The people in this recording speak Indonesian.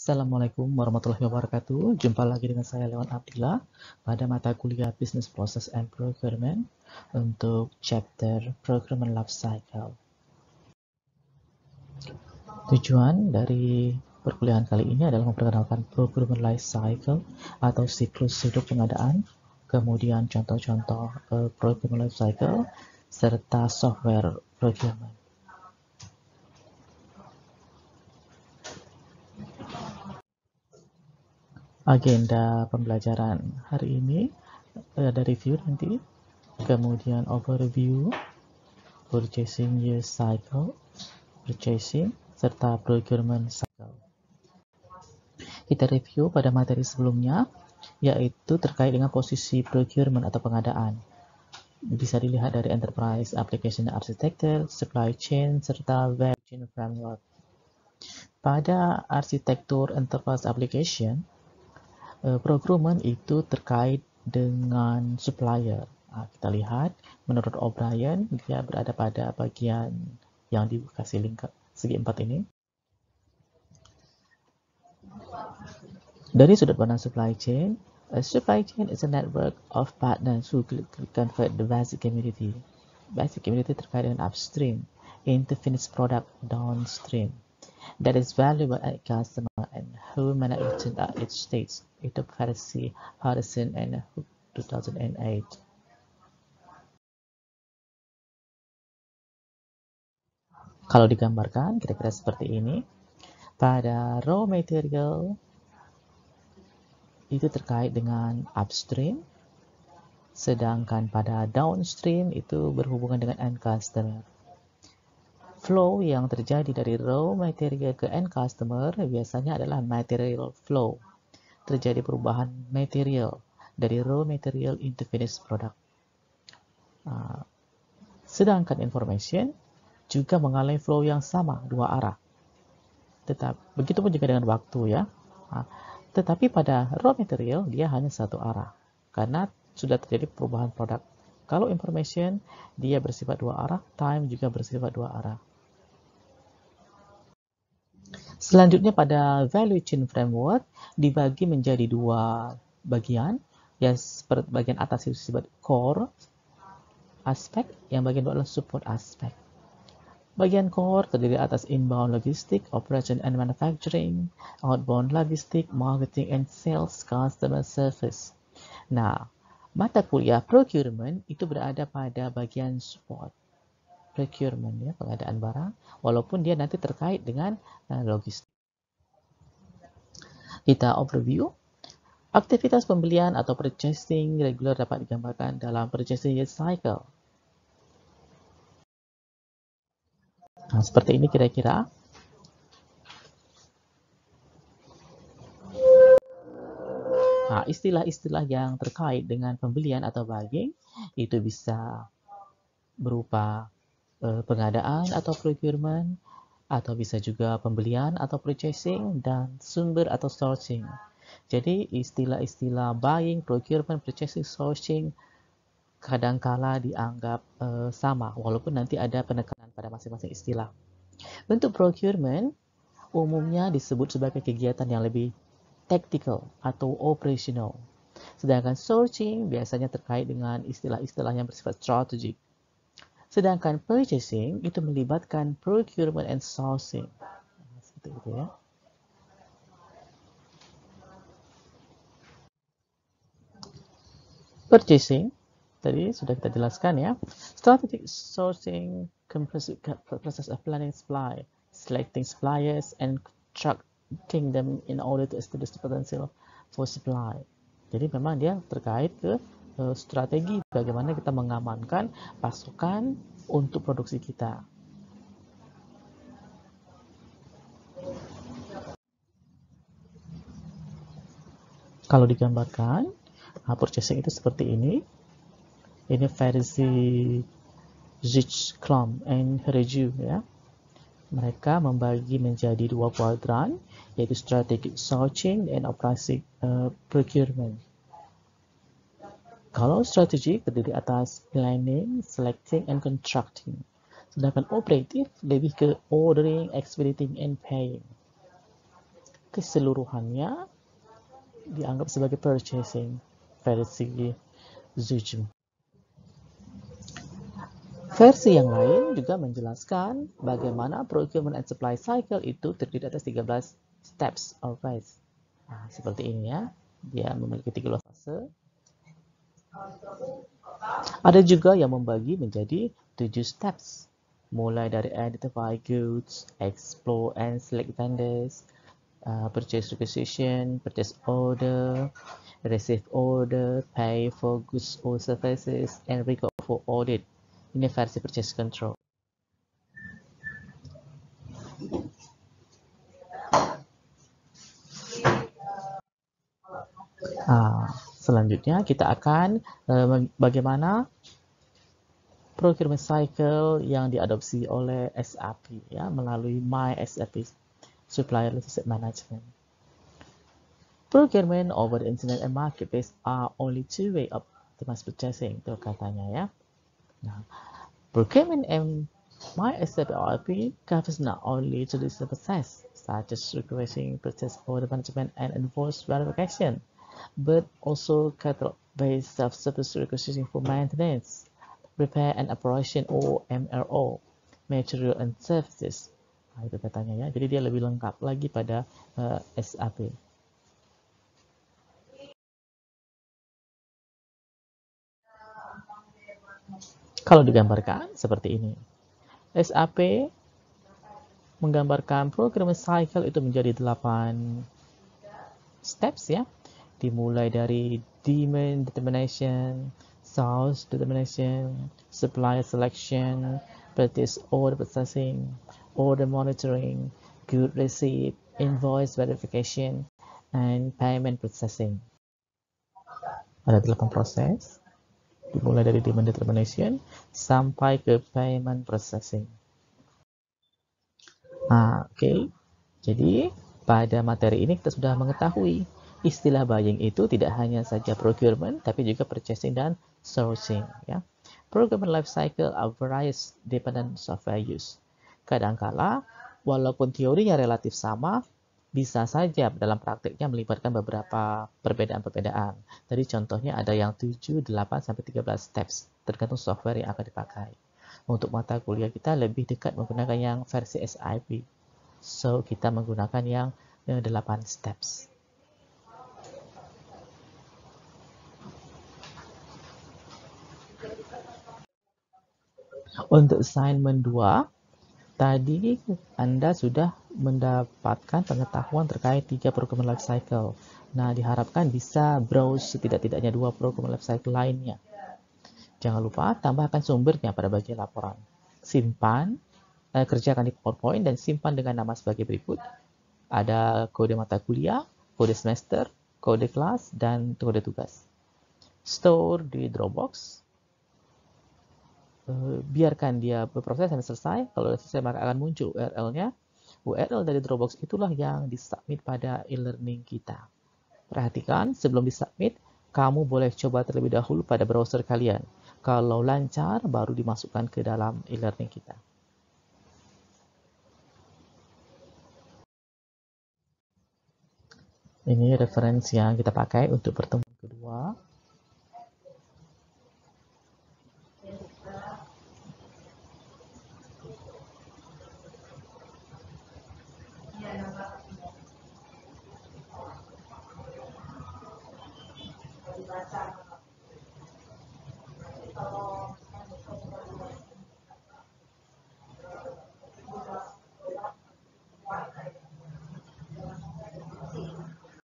Assalamualaikum warahmatullahi wabarakatuh. Jumpa lagi dengan saya Lewan Abdillah pada mata kuliah Business Process and Procurement untuk chapter Procurement Life Cycle. Tujuan dari perkuliahan kali ini adalah memperkenalkan Procurement Life Cycle atau siklus hidup pengadaan, kemudian contoh-contoh Procurement Life Cycle, serta software procurement. Agenda pembelajaran hari ini ada review nanti, kemudian overview, purchasing year cycle, purchasing, serta procurement cycle. Kita review pada materi sebelumnya, yaitu terkait dengan posisi procurement atau pengadaan. Bisa dilihat dari enterprise application architecture, supply chain, serta value chain framework. Pada arsitektur enterprise application, procurement itu terkait dengan supplier. Kita lihat, menurut O'Brien, dia berada pada bagian yang dikasih link segi 4 ini. Dari sudut pandang supply chain, a supply chain is a network of partners who convert the basic commodity. Basic commodity terkait dengan upstream into finished product downstream. That is valuable at customer and who manage it at each stage. Itu versi Harrison and Hook 2008. Kalau digambarkan kira-kira seperti ini. Pada raw material itu terkait dengan upstream, sedangkan pada downstream itu berhubungan dengan end customer. Flow yang terjadi dari raw material ke end customer biasanya adalah material flow. Terjadi perubahan material dari raw material into finished product. Sedangkan information juga mengalami flow yang sama, dua arah. Begitupun juga dengan waktu ya. Tetapi pada raw material dia hanya satu arah karena sudah terjadi perubahan produk. Kalau information dia bersifat dua arah, time juga bersifat dua arah. Selanjutnya pada value chain framework dibagi menjadi dua bagian. Yang bagian atas itu disebut core aspek, yang bagian bawah adalah support aspek. Bagian core terdiri atas inbound logistik, operation and manufacturing, outbound logistik, marketing and sales, customer service. Nah, mata kuliah procurement itu berada pada bagian support. Procurement ya, pengadaan barang, walaupun dia nanti terkait dengan logistik. Kita overview. Aktivitas pembelian atau purchasing regular dapat digambarkan dalam purchasing year cycle. Nah, seperti ini kira-kira. Nah, istilah-istilah yang terkait dengan pembelian atau buying itu bisa berupa pengadaan atau procurement, atau bisa juga pembelian atau purchasing, dan sumber atau sourcing. Jadi istilah-istilah buying, procurement, purchasing, sourcing kadangkala dianggap sama, walaupun nanti ada penekanan pada masing-masing istilah. Untuk procurement, umumnya disebut sebagai kegiatan yang lebih tactical atau operational. Sedangkan sourcing biasanya terkait dengan istilah-istilah yang bersifat strategik. Sedangkan purchasing itu melibatkan procurement and sourcing. Seperti itu ya. Purchasing tadi sudah kita jelaskan ya. Strategic sourcing comprises process of planning supply, selecting suppliers, and contracting them in order to establish the potential for supply. Jadi memang dia terkait ke strategi bagaimana kita mengamankan pasokan untuk produksi kita. Kalau digambarkan, purchasing itu seperti ini. Ini versi Zichklom and Hereju ya. Mereka membagi menjadi dua kuadran, yaitu strategic sourcing and operating procurement. Kalau strategic terdiri atas planning, selecting, and contracting. Sedangkan operative lebih ke ordering, expediting, and paying. keseluruhannya dianggap sebagai purchasing versi Zujum. Versi yang lain juga menjelaskan bagaimana procurement and supply cycle itu terdiri atas 13 steps or phase. Nah, seperti ini ya, dia memiliki 13 fase. Ada juga yang membagi menjadi 7 steps, mulai dari identify goods, explore and select vendors, purchase requisition, purchase order, receive order, pay for goods or services, and record for audit. Ini versi purchase control. Selanjutnya kita akan bagaimana procurement cycle yang diadopsi oleh SAP ya melalui MySAP Supplier Relationship Management. Procurement over the internet and marketplace are only two ways of optimize purchasing, itu katanya ya. Nah, procurement and MySAP ERP covers not only traditional process such as requesting, purchase order management, and invoice verification, but also catalog-based self-service requisition for maintenance, repair and operation or MRO, material and services. Nah, itu katanya ya. Jadi dia lebih lengkap lagi pada SAP. Kalau digambarkan seperti ini. SAP menggambarkan procurement cycle itu menjadi 8 steps ya. Dimulai dari demand determination, source determination, supplier selection, purchase order processing, order monitoring, good receipt, invoice verification, and payment processing. Ada 8 proses, dimulai dari demand determination sampai ke payment processing. Oke. Jadi, pada materi ini kita sudah mengetahui istilah buying itu tidak hanya saja procurement, tapi juga purchasing dan sourcing. Ya. Procurement life cycle are various dependent software use. Kadangkala, walaupun teorinya relatif sama, bisa saja dalam praktiknya melibatkan beberapa perbedaan-perbedaan. Jadi contohnya ada yang 7, 8, sampai 13 steps, tergantung software yang akan dipakai. Untuk mata kuliah kita lebih dekat menggunakan yang versi SIP. So, kita menggunakan yang 8 steps. Untuk assignment 2, tadi Anda sudah mendapatkan pengetahuan terkait 3 procurement life cycle. Nah, diharapkan bisa browse setidak-tidaknya 2 procurement life cycle lainnya. Jangan lupa tambahkan sumbernya pada bagian laporan. Simpan, kerjakan di PowerPoint dan simpan dengan nama sebagai berikut. Ada kode mata kuliah, kode semester, kode kelas, dan kode tugas. Store di Dropbox. Biarkan dia berproses sampai selesai. Kalau sudah selesai maka akan muncul URL-nya. URL dari Dropbox itulah yang disubmit pada e-learning kita. Perhatikan, sebelum disubmit, kamu boleh coba terlebih dahulu pada browser kalian. Kalau lancar, baru dimasukkan ke dalam e-learning kita. Ini referensi yang kita pakai untuk pertemuan kedua.